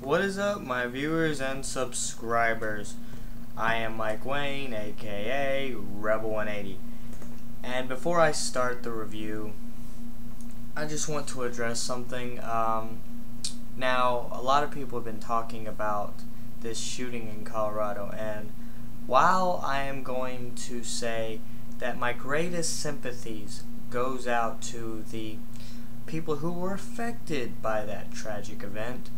What is up, my viewers and subscribers? I am Mike Wayne, aka Rebel180. And before I start the review, I just want to address something. Now, a lot of people have been talking about this shooting in Colorado, and while I am going to say that my greatest sympathies goes out to the people who were affected by that tragic event,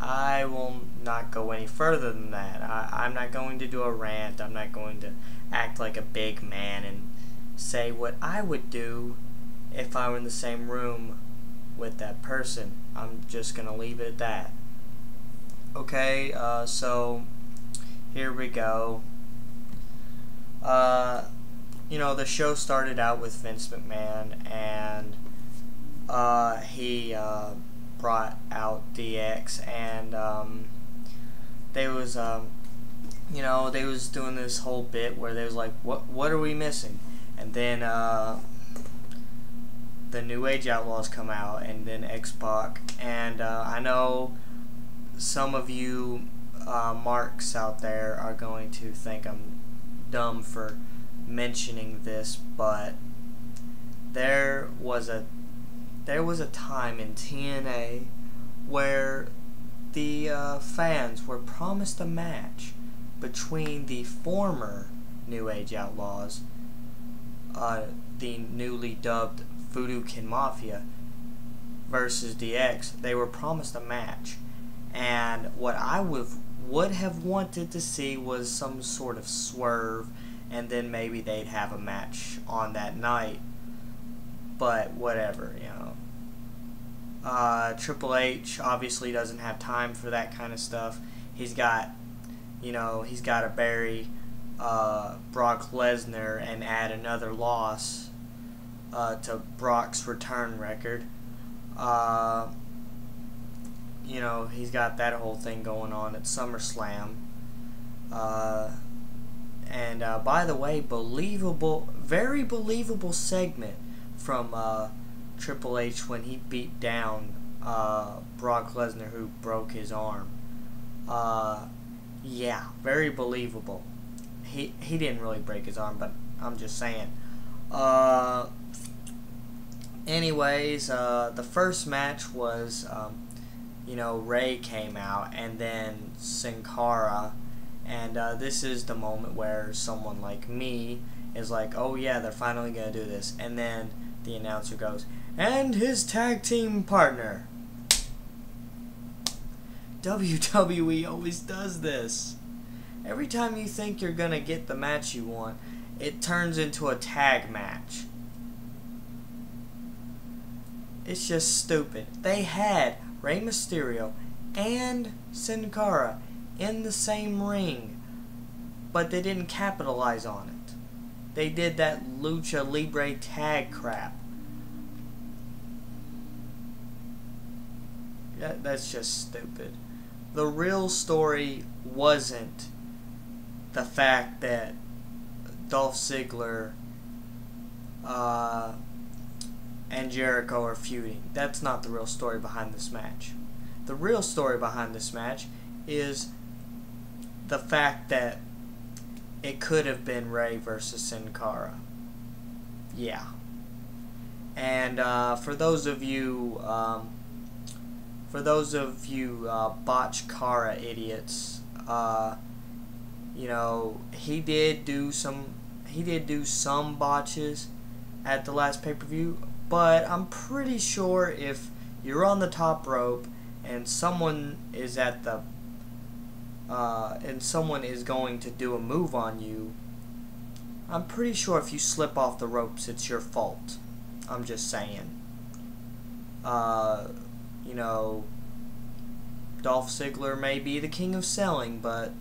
I will not go any further than that. I'm not going to do a rant. I'm not going to act like a big man and say what I would do if I were in the same room with that person. I'm just going to leave it at that. Okay, so here we go. The show started out with Vince McMahon, and he brought out DX, and they was doing this whole bit where they was like, what are we missing? And then the New Age Outlaws come out, and then X-Pac, and I know some of you marks out there are going to think I'm dumb for mentioning this, but there was a time in TNA where the fans were promised a match between the former New Age Outlaws, the newly dubbed Voodoo Kin Mafia, versus DX. They were promised a match, and what I would have wanted to see was some sort of swerve, and then maybe they'd have a match on that night. But whatever, Triple H obviously doesn't have time for that kind of stuff. He's got to bury Brock Lesnar and add another loss to Brock's return record. He's got that whole thing going on at SummerSlam. And by the way, very believable segment from Triple H when he beat down Brock Lesnar, who broke his arm. Yeah, very believable. He didn't really break his arm, but I'm just saying. Anyways, the first match was, Ray came out, and then Sin Cara, and this is the moment where someone like me is like, oh yeah, they're finally gonna do this, and then the announcer goes, and his tag team partner. WWE always does this. Every time you think you're gonna get the match you want, it turns into a tag match. It's just stupid. They had Rey Mysterio and Sin Cara in the same ring, but they didn't capitalize on it. They did that Lucha Libre tag crap. That's just stupid. The real story wasn't the fact that Dolph Ziggler and Jericho are feuding. That's not the real story behind this match. The real story behind this match is the fact that it could have been Ray versus Sin Cara. Yeah. And for those of you Botch Cara idiots, he did do some botches at the last pay-per-view, but I'm pretty sure if you're on the top rope and someone is going to do a move on you, I'm pretty sure if you slip off the ropes, it's your fault. I'm just saying. Dolph Ziggler may be the king of selling, but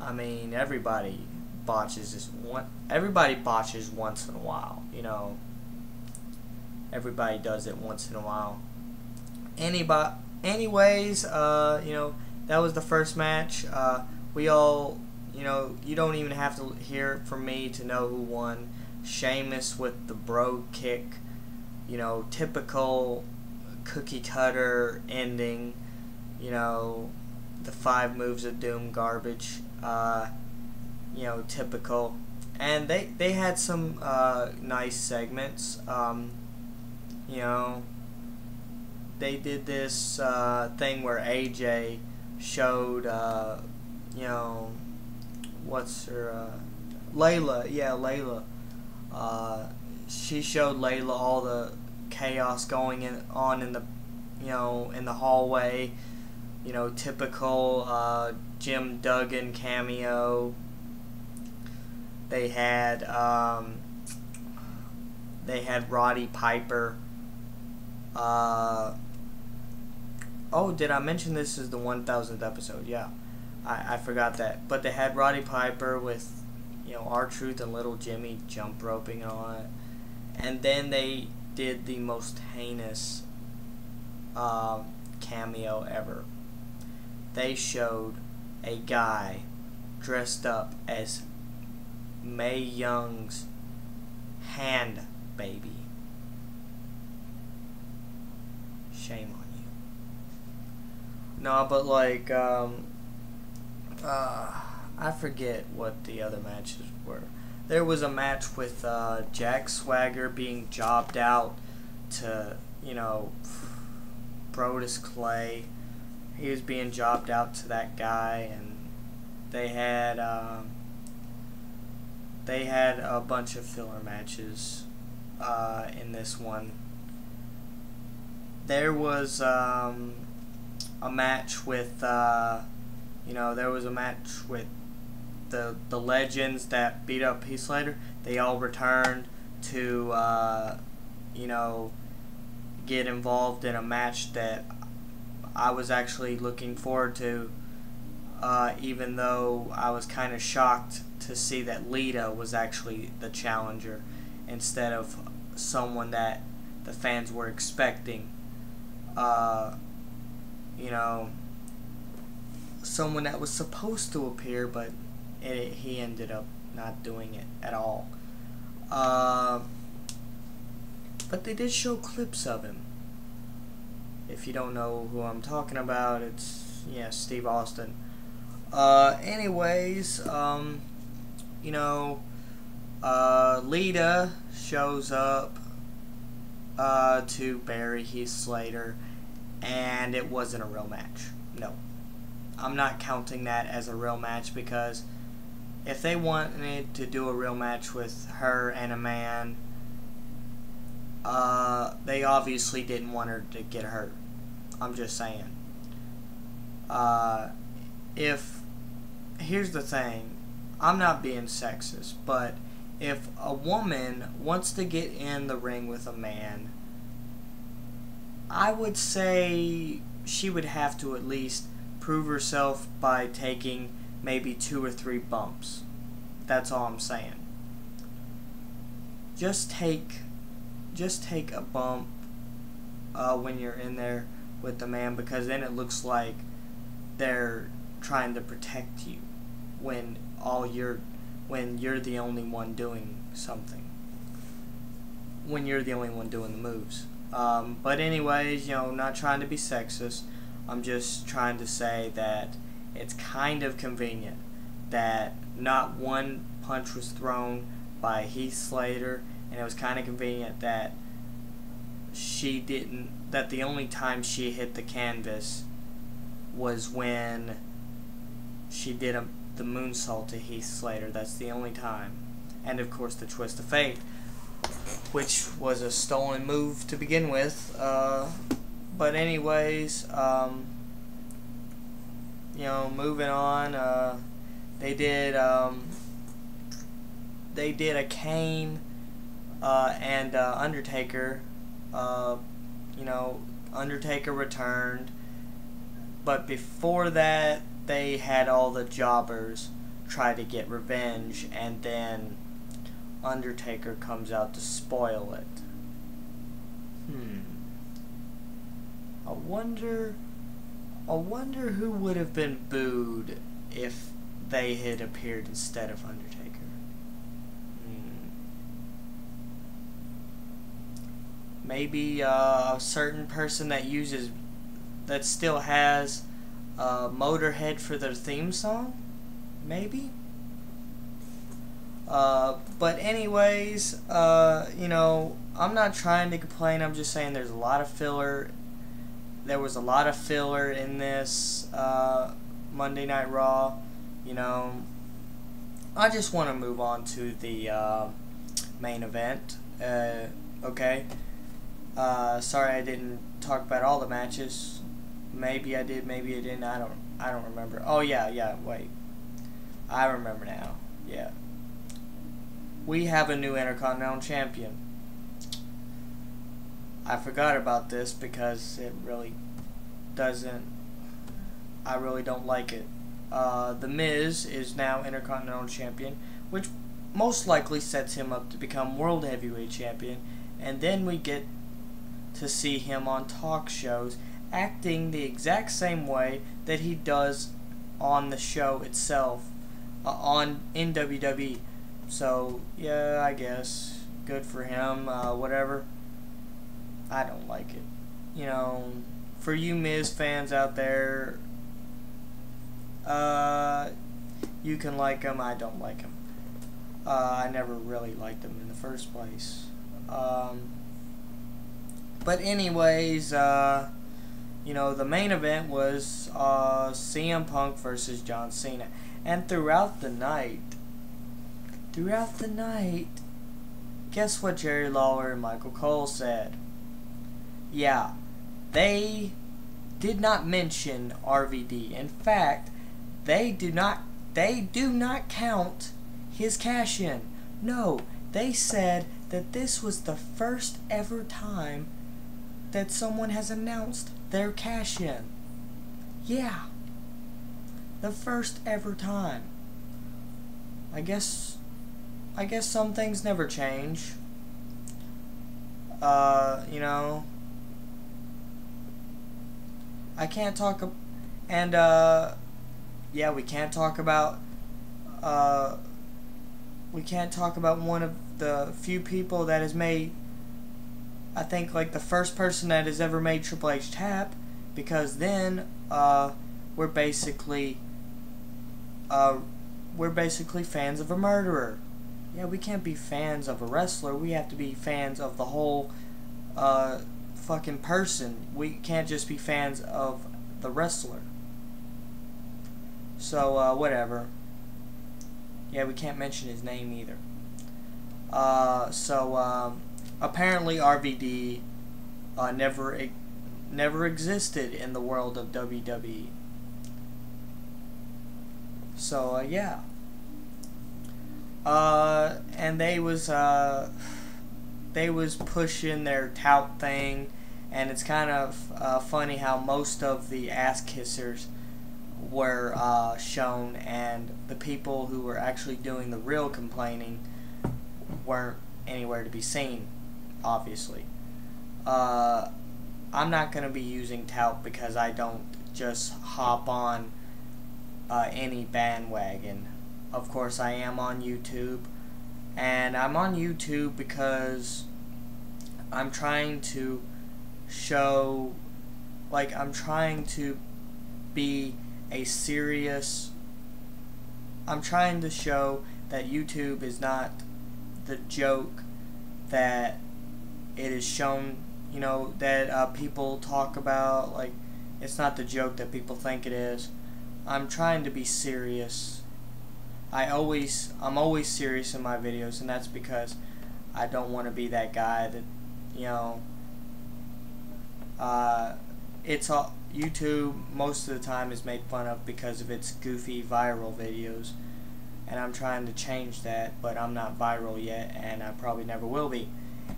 I mean, everybody botches once in a while. Everybody does it once in a while. Anyways, that was the first match. We all, you don't even have to hear it from me to know who won. Sheamus with the bro kick, typical cookie cutter ending. you know, the 5 moves of doom garbage, you know, typical. And they had some nice segments. You know, they did this thing where AJ showed, you know, what's her, Layla, yeah, Layla. She showed Layla all the chaos going on in the, you know, in the hallway. You know, typical Jim Duggan cameo. They had Roddy Piper. Oh, did I mention this is the 1000th episode? Yeah, I forgot that. But they had Roddy Piper with, you know, R-Truth and Little Jimmy jump roping and all that. And then they did the most heinous cameo ever. They showed a guy dressed up as Mae Young's hand baby. Shame on you. No, but like, I forget what the other matches were. There was a match with Jack Swagger being jobbed out to, you know, Brodus Clay. He was being jobbed out to that guy, and they had a bunch of filler matches in this one. There was a match with you know, there was a match with the legends that beat up Heath Slater. They all returned to you know, get involved in a match that I was actually looking forward to, even though I was kind of shocked to see that Lita was actually the challenger instead of someone that the fans were expecting. You know, someone that was supposed to appear, but he ended up not doing it at all. But they did show clips of him. If you don't know who I'm talking about, it's, yeah, Steve Austin. Anyways, you know, Lita shows up to bury Heath Slater, and it wasn't a real match. No. I'm not counting that as a real match, because if they wanted to do a real match with her and a man, they obviously didn't want her to get hurt. I'm just saying. Here's the thing, I'm not being sexist, but if a woman wants to get in the ring with a man, I would say she would have to at least prove herself by taking maybe 2 or 3 bumps. That's all I'm saying. Just take a bump when you're in there with the man, because then it looks like they're trying to protect you when you're the only one doing something, when you're the only one doing the moves. But anyways, you know, not trying to be sexist, I'm just trying to say that it's kind of convenient that not one punch was thrown by Heath Slater, and it was kind of convenient that that the only time she hit the canvas was when she did the moonsault to Heath Slater. That's the only time. And of course the Twist of Fate, which was a stolen move to begin with. But anyways, you know, moving on, they did a Kane and Undertaker. You know, Undertaker returned, but before that, they had all the jobbers try to get revenge, and then Undertaker comes out to spoil it. I wonder who would have been booed if they had appeared instead of Undertaker. Maybe a certain person that uses that still has Motorhead for their theme song, maybe. But anyways, you know, I'm not trying to complain. I'm just saying there's a lot of filler. There was a lot of filler in this Monday Night Raw. You know, I just want to move on to the main event. Okay. Sorry I didn't talk about all the matches. Maybe I did, maybe I didn't. I don't remember. Oh yeah, wait. I remember now. Yeah. We have a new Intercontinental Champion. I forgot about this because it really doesn't. I really don't like it. The Miz is now Intercontinental Champion, which most likely sets him up to become World Heavyweight Champion, and then we get to see him on talk shows acting the exact same way that he does on the show itself, in WWE. So yeah, I guess good for him. Whatever. I don't like it. You know, for you Miz fans out there, you can like him. I don't like him. I never really liked him in the first place. But anyways, you know, the main event was CM Punk versus John Cena, and throughout the night, guess what Jerry Lawler and Michael Cole said? Yeah, they did not mention RVD. In fact, they do not count his cash-in. No, they said that this was the first ever time that someone has announced their cash-in. Yeah, the first ever time. I guess some things never change. You know, I can't talk, and yeah, we can't talk about one of the few people that has made, I think, like the first person that has ever made Triple H tap, because then we're basically fans of a murderer. Yeah, we can't be fans of a wrestler. We have to be fans of the whole fucking person. We can't just be fans of the wrestler. So whatever. Yeah, we can't mention his name either. Apparently RVD never existed in the world of WWE. So yeah. And they was pushing their tout thing, and it's kind of funny how most of the ass kissers were shown, and the people who were actually doing the real complaining weren't anywhere to be seen, obviously. I'm not going to be using tout because I don't just hop on any bandwagon. Of course, I am on YouTube, and I'm on YouTube because I'm trying to show, like, I'm trying to be a serious, I'm trying to show that YouTube is not the joke that it is shown, you know, that people talk about. Like, it's not the joke that people think it is. I'm trying to be serious. I'm always serious in my videos, and that's because I don't want to be that guy that, you know, it's all, YouTube most of the time is made fun of because of its goofy viral videos, and I'm trying to change that, but I'm not viral yet, and I probably never will be.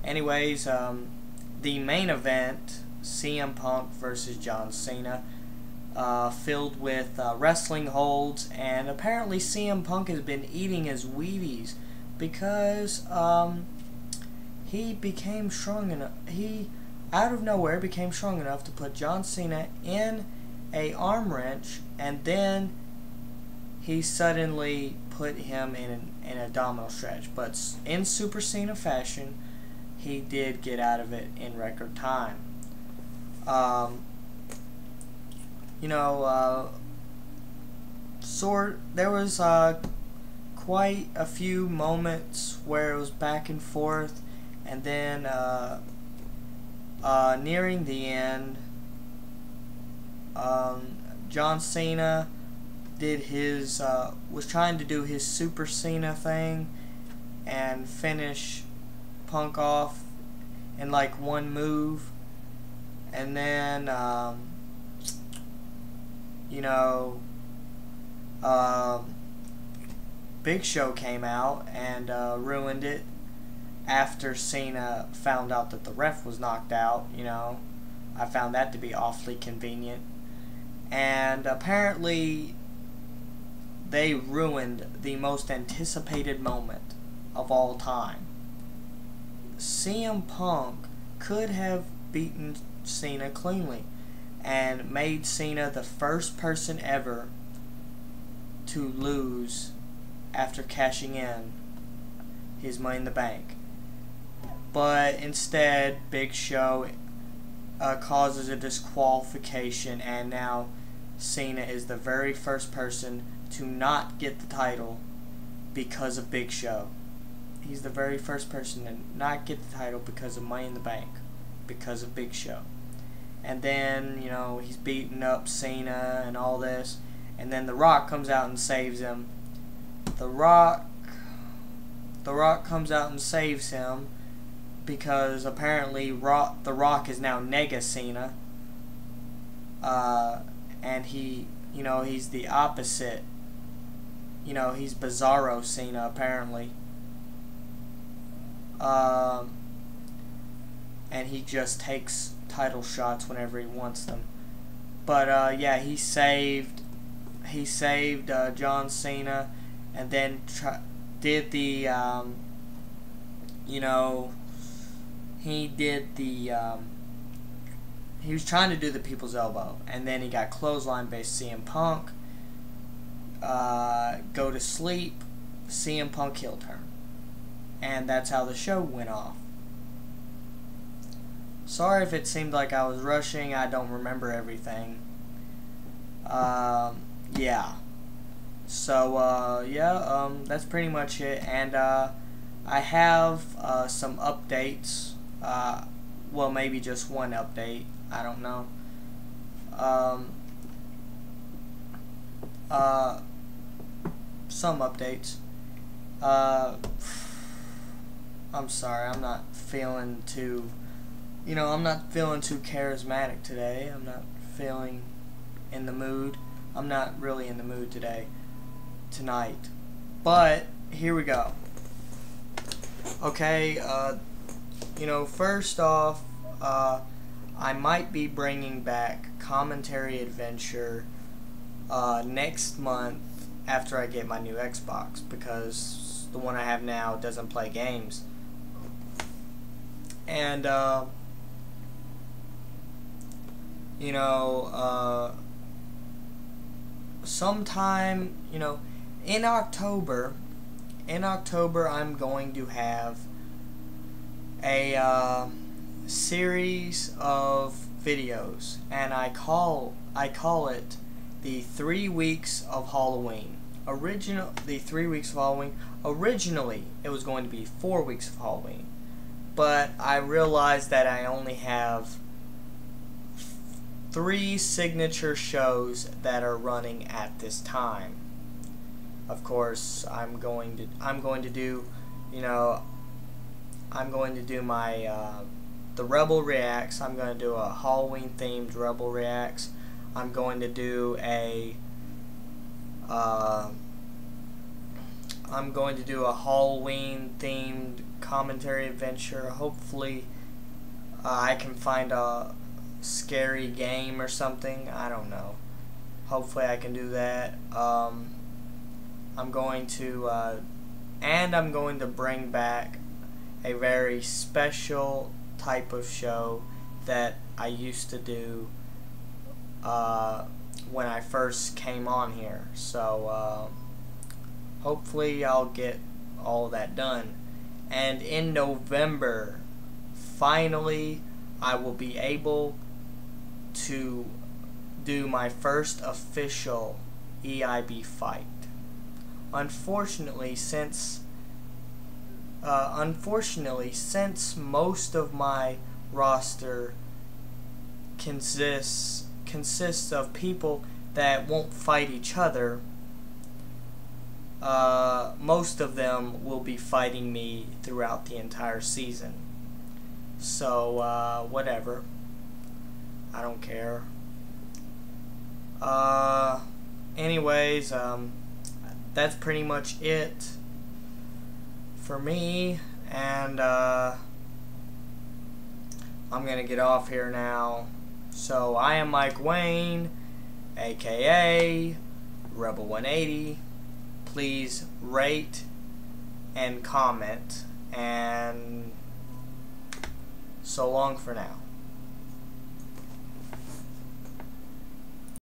Anyways, the main event, CM Punk versus John Cena, filled with wrestling holds, and apparently CM Punk has been eating his Wheaties because he became strong enough. He, out of nowhere, became strong enough to put John Cena in a arm wrench, and then he suddenly put him in an abdominal stretch. But in Super Cena fashion, he did get out of it in record time. there was quite a few moments where it was back and forth, and then nearing the end, John Cena was trying to do his Super Cena thing and finish Punk off in like one move, and then Big Show came out and ruined it after Cena found out that the ref was knocked out. I found that to be awfully convenient. And apparently they ruined the most anticipated moment of all time. CM Punk could have beaten Cena cleanly and made Cena the first person ever to lose after cashing in his Money in the Bank. But instead, Big Show causes a disqualification, and now Cena is the very first person to not get the title because of Big Show. He's the very first person to not get the title because of Money in the Bank, because of Big Show. And then, he's beating up Cena and all this, and then The Rock comes out and saves him. The Rock comes out and saves him because apparently The Rock is now Nega Cena, and he's the opposite. He's Bizarro Cena apparently, and he just takes title shots whenever he wants them. But yeah, he saved John Cena, and then did the he was trying to do the People's Elbow, and then he got clothesline based CM Punk. Go to sleep, CM Punk heel turn, and that's how the show went off. Sorry if it seemed like I was rushing. I don't remember everything. Yeah. So that's pretty much it. And I have some updates. Well, maybe just one update. I don't know. Some updates. I'm sorry, I'm not feeling too charismatic today. I'm not feeling in the mood. I'm not really in the mood tonight. But here we go. Okay, first off, I might be bringing back Commentary Adventure next month after I get my new Xbox, because the one I have now doesn't play games. And sometime in October I'm going to have a series of videos, and I call it the 3 weeks of Halloween. The 3 weeks of Halloween. Originally, it was going to be 4 weeks of Halloween, but I realized that I only have 3 signature shows that are running at this time. Of course, I'm going to do my the Rebel Reacts. I'm going to do a Halloween themed Rebel Reacts. I'm going to do a Halloween themed Commentary Adventure. Hopefully I can find a scary game or something. I don't know. Hopefully I can do that. I'm going to bring back a very special type of show that I used to do when I first came on here. So hopefully I'll get all that done. And in November, finally, I will be able to do my first official EIB fight. Unfortunately, since most of my roster consists of people that won't fight each other, most of them will be fighting me throughout the entire season. So, whatever. I don't care. Anyways, that's pretty much it for me, and I'm gonna get off here now. So I am Mike Wayne, aka Rebel 180. Please rate and comment, and so long for now.